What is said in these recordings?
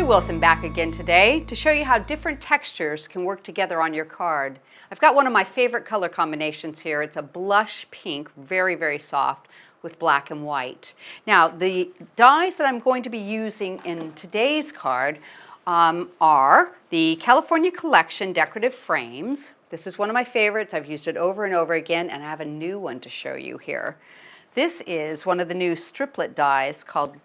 Wilson back again today to show you how different textures can work together on your card. I've got one of my favorite color combinations here. It's a blush pink, very, very soft, with black and white. Now, the dies that I'm going to be using in today's card are the California Collection decorative frames. This is one of my favorites. I've used it over and over again, and I have a new one to show you here. This is one of the new striplet dies called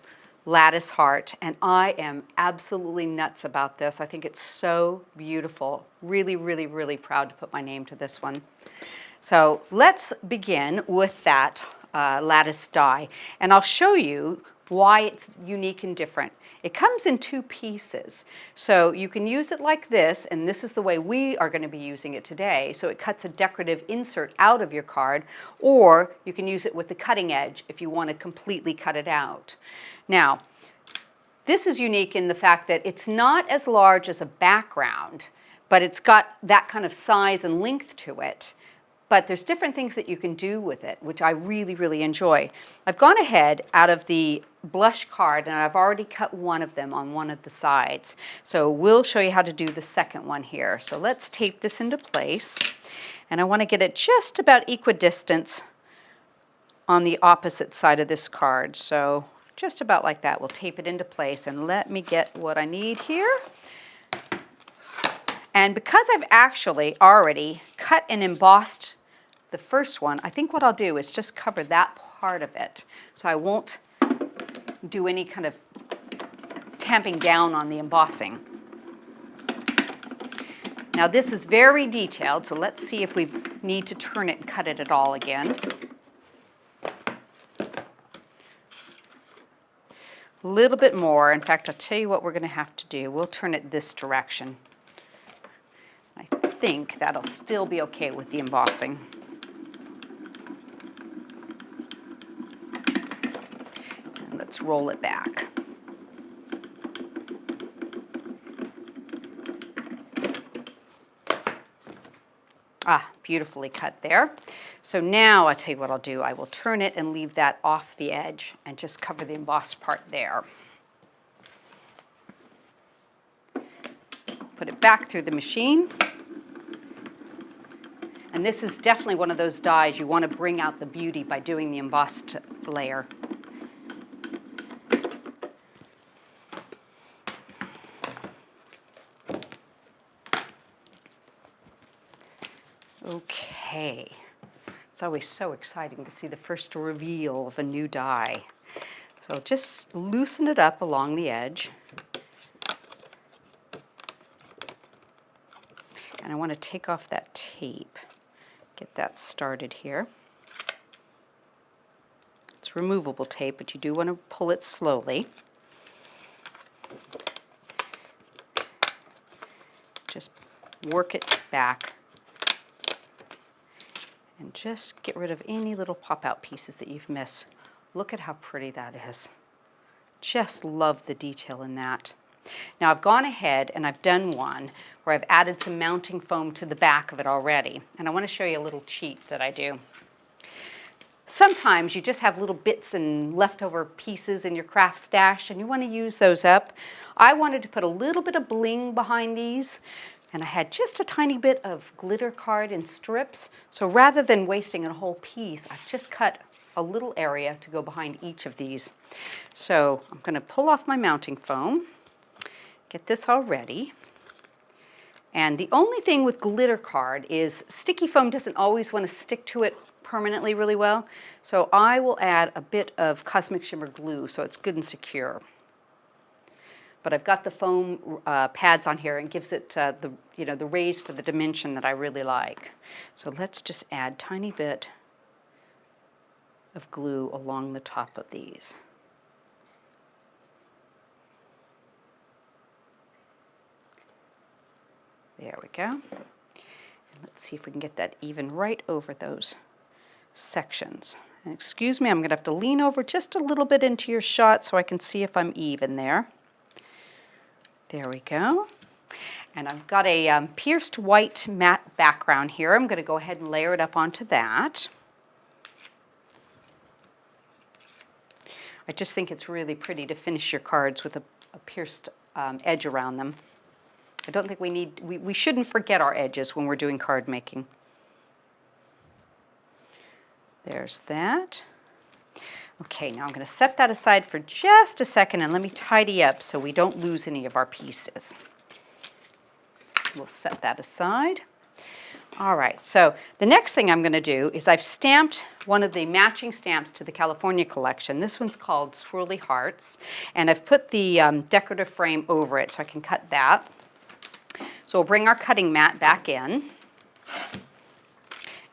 Lattice Heart, and I am absolutely nuts about this. I think it's so beautiful. Really, really, really proud to put my name to this one. So let's begin with that lattice die, and I'll show you why it's unique and different. It comes in two pieces, so you can use it like this, and this is the way we are going to be using it today. So it cuts a decorative insert out of your card, or you can use it with the cutting edge if you want to completely cut it out. Now, this is unique in the fact that it's not as large as a background, but it's got that kind of size and length to it. But there's different things that you can do with it, which I really, really enjoy. I've gone ahead out of the blush card, and I've already cut one of them on one of the sides. So we'll show you how to do the second one here. So let's tape this into place. And I want to get it just about equidistant on the opposite side of this card. So just about like that. We'll tape it into place, and let me get what I need here. And because I've actually already cut and embossed the first one, I think what I'll do is just cover that part of it. So I won't do any kind of tamping down on the embossing. Now this is very detailed, so let's see if we need to turn it and cut it at all again. A little bit more. In fact, I'll tell you what we're going to have to do. We'll turn it this direction. I think that'll still be okay with the embossing. And let's roll it back. Beautifully cut there. So now I'll tell you what I'll do. I will turn it and leave that off the edge and just cover the embossed part there. Put it back through the machine. And this is definitely one of those dies you want to bring out the beauty by doing the embossed layer. Okay, it's always so exciting to see the first reveal of a new die. So just loosen it up along the edge. And I want to take off that tape, get that started here. It's removable tape, but you do want to pull it slowly. Just work it back. And just get rid of any little pop-out pieces that you've missed. Look at how pretty that is. Just love the detail in that. Now I've gone ahead and I've done one where I've added some mounting foam to the back of it already. And I want to show you a little cheat that I do. Sometimes you just have little bits and leftover pieces in your craft stash and you want to use those up. I wanted to put a little bit of bling behind these. And I had just a tiny bit of glitter card in strips. So rather than wasting a whole piece, I've just cut a little area to go behind each of these. So I'm going to pull off my mounting foam, get this all ready. And the only thing with glitter card is sticky foam doesn't always want to stick to it permanently really well. So I will add a bit of Cosmic Shimmer glue so it's good and secure. But I've got the foam pads on here and gives it the raise for the dimension that I really like. So let's just add a tiny bit of glue along the top of these. There we go. And let's see if we can get that even right over those sections. And excuse me, I'm going to have to lean over just a little bit into your shot so I can see if I'm even there. There we go. And I've got a pierced white matte background here. I'm going to go ahead and layer it up onto that. I just think it's really pretty to finish your cards with a pierced edge around them. I don't think we shouldn't forget our edges when we're doing card making. There's that. Okay, now I'm going to set that aside for just a second and let me tidy up so we don't lose any of our pieces. We'll set that aside. All right, so the next thing I'm going to do is I've stamped one of the matching stamps to the California collection. This one's called Swirly Hearts, and I've put the decorative frame over it so I can cut that. So we'll bring our cutting mat back in.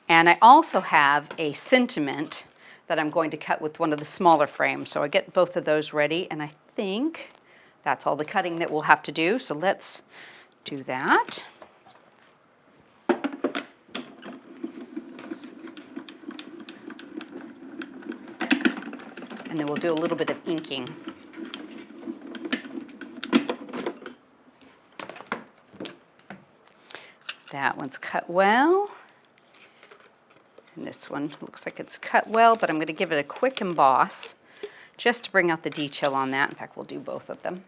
And I also have a sentiment that I'm going to cut with one of the smaller frames. So I get both of those ready, and I think that's all the cutting that we'll have to do. So let's do that. And then we'll do a little bit of inking. That one's cut well. And this one looks like it's cut well, but I'm going to give it a quick emboss just to bring out the detail on that. In fact, we'll do both of them.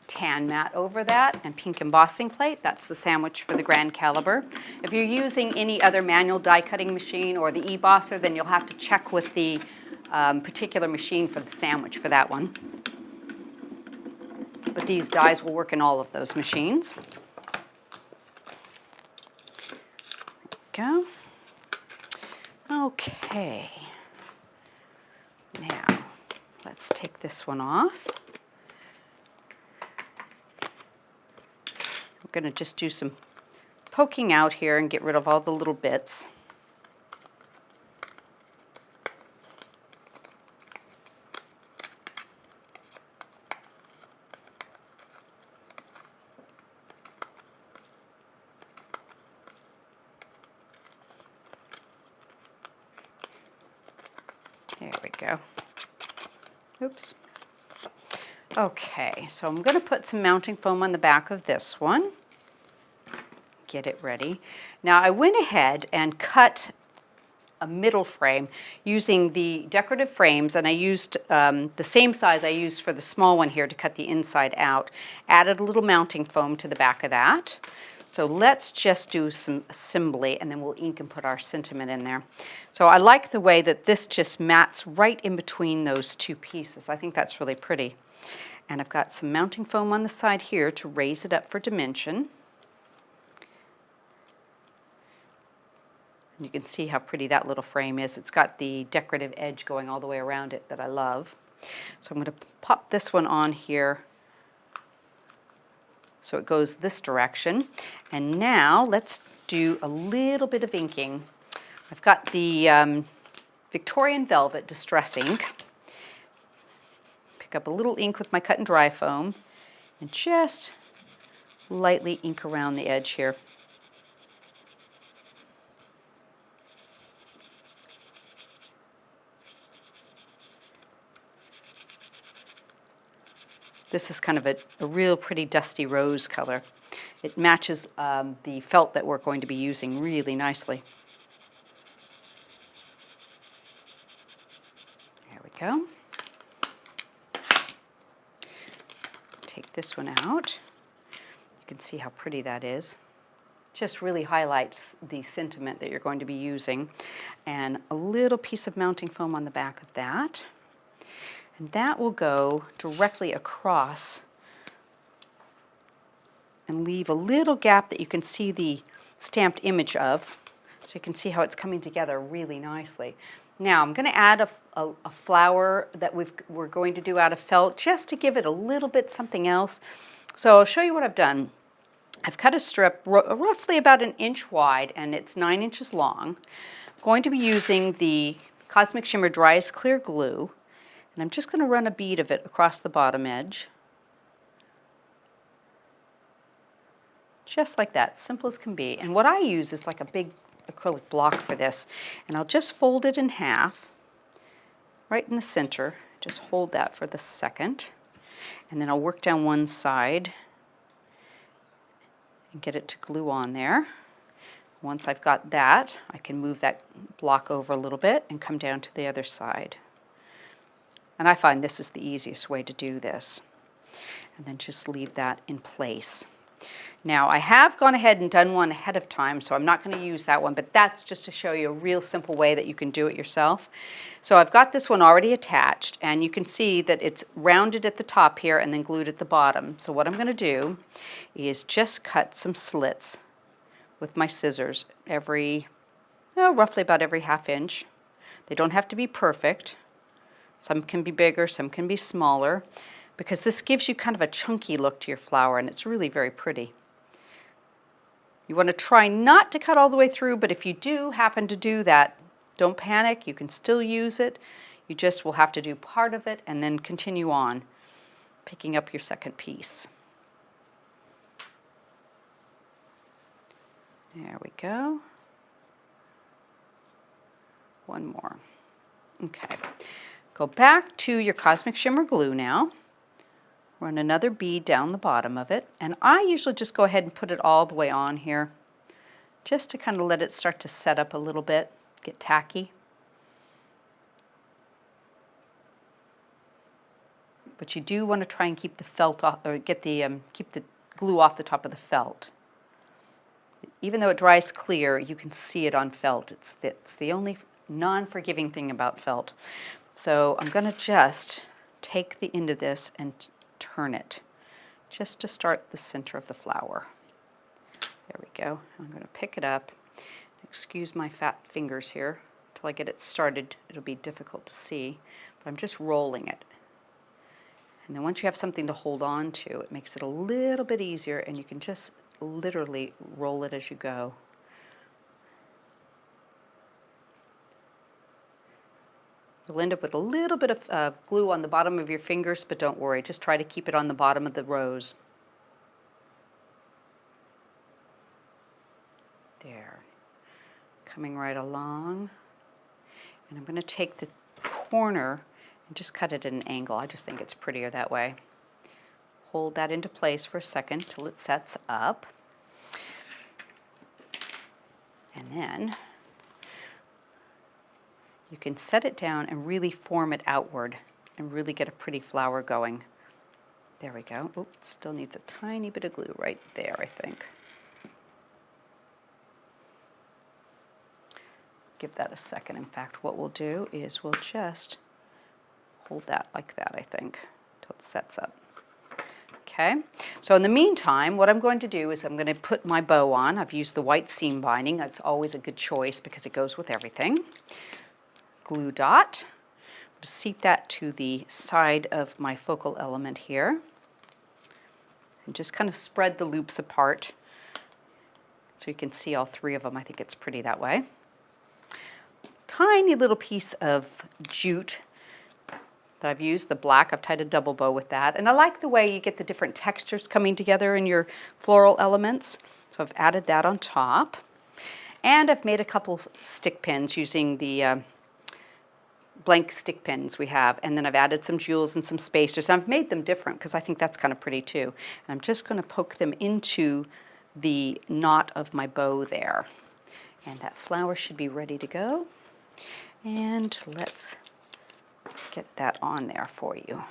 Tan mat over that and pink embossing plate. That's the sandwich for the grand caliber. If you're using any other manual die cutting machine or the e-bosser, then you'll have to check with the particular machine for the sandwich for that one. But these dies will work in all of those machines. There we go. Okay. Now, let's take this one off. We're going to just do some poking out here and get rid of all the little bits. There we go. Oops. Okay, so I'm going to put some mounting foam on the back of this one. Get it ready. Now I went ahead and cut a middle frame using the decorative frames, and I used the same size I used for the small one here to cut the inside out. Added a little mounting foam to the back of that. So let's just do some assembly and then we'll ink and put our sentiment in there. So I like the way that this just mats right in between those two pieces. I think that's really pretty. And I've got some mounting foam on the side here to raise it up for dimension. And you can see how pretty that little frame is. It's got the decorative edge going all the way around it that I love. So I'm going to pop this one on here so it goes this direction. And now let's do a little bit of inking. I've got the Victorian Velvet Distress Ink. Pick up a little ink with my cut and dry foam and just lightly ink around the edge here. This is kind of a real pretty dusty rose color. It matches the felt that we're going to be using really nicely. There we go. Take this one out. You can see how pretty that is. Just really highlights the sentiment that you're going to be using. And a little piece of mounting foam on the back of that. And that will go directly across and leave a little gap that you can see the stamped image of, so you can see how it's coming together really nicely. Now I'm going to add a flower that we're going to do out of felt just to give it a little bit something else. So I'll show you what I've done. I've cut a strip roughly about 1 inch wide and it's 9 inches long. I'm going to be using the Cosmic Shimmer Dry as Clear Glue. And I'm just going to run a bead of it across the bottom edge. Just like that, simple as can be. And what I use is like a big acrylic block for this. And I'll just fold it in half, right in the center. Just hold that for the second. And then I'll work down one side and get it to glue on there. Once I've got that, I can move that block over a little bit and come down to the other side. And I find this is the easiest way to do this. And then just leave that in place. Now, I have gone ahead and done one ahead of time, so I'm not going to use that one, but that's just to show you a real simple way that you can do it yourself. So I've got this one already attached, and you can see that it's rounded at the top here and then glued at the bottom. So what I'm going to do is just cut some slits with my scissors roughly about every 1/2 inch. They don't have to be perfect. Some can be bigger, some can be smaller, because this gives you kind of a chunky look to your flower, and it's really very pretty. You want to try not to cut all the way through, but if you do happen to do that, don't panic. You can still use it. You just will have to do part of it and then continue on, picking up your second piece. There we go. One more. Okay. Go back to your Cosmic Shimmer glue now. Run another bead down the bottom of it, and I usually just go ahead and put it all the way on here, just to kind of let it start to set up a little bit, get tacky. But you do want to try and keep the felt off, or keep the glue off the top of the felt. Even though it dries clear, you can see it on felt. It's the only non-forgiving thing about felt. So I'm going to just take the end of this and turn it just to start the center of the flower. There we go. I'm going to pick it up. Excuse my fat fingers here. Until I get it started, it'll be difficult to see, but I'm just rolling it. And then once you have something to hold on to, it makes it a little bit easier, and you can just literally roll it as you go. You'll end up with a little bit of glue on the bottom of your fingers, but don't worry, just try to keep it on the bottom of the rose. There, coming right along. And I'm going to take the corner and just cut it at an angle. I just think it's prettier that way. Hold that into place for a second till it sets up. And then you can set it down and really form it outward and really get a pretty flower going. There we go. Oops, still needs a tiny bit of glue right there, I think. Give that a second. In fact, what we'll do is we'll just hold that like that, I think, till it sets up. Okay, so in the meantime, what I'm going to do is I'm going to put my bow on. I've used the white seam binding. That's always a good choice because it goes with everything. Glue dot. I'm going to seat that to the side of my focal element here. And just kind of spread the loops apart so you can see all three of them. I think it's pretty that way. Tiny little piece of jute that I've used, the black. I've tied a double bow with that. And I like the way you get the different textures coming together in your floral elements. So I've added that on top. And I've made a couple stick pins using the blank stick pins we have, and then I've added some jewels and some spacers. I've made them different because I think that's kind of pretty too. And I'm just going to poke them into the knot of my bow there. And that flower should be ready to go. And let's get that on there for you.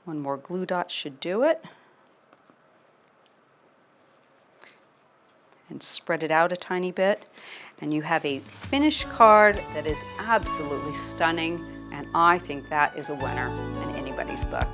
One more glue dot should do it. And spread it out a tiny bit. And you have a finished card that is absolutely stunning, and I think that is a winner in anybody's book.